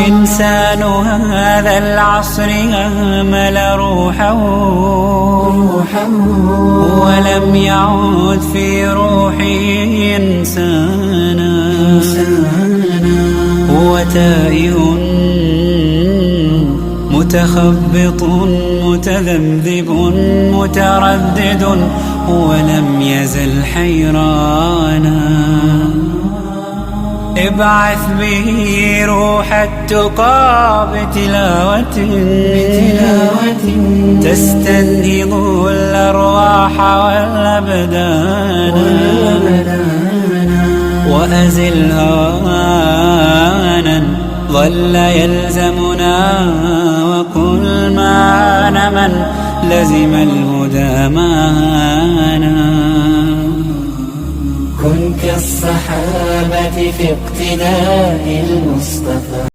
إنسان هذا العصر أهمل روحه ولم يعد في روحه إنسانا. هو تائه متخبط متذبذب متردد ولم يزل حيرانا. ابعث به روح التقى بتلاوة تستنهض الأرواح والأبدان. وأزل هوانا ظل يلزمنا وقل ما أنا من لزم الهدى معنا. كن كالصحابة في اقتداء المصطفى.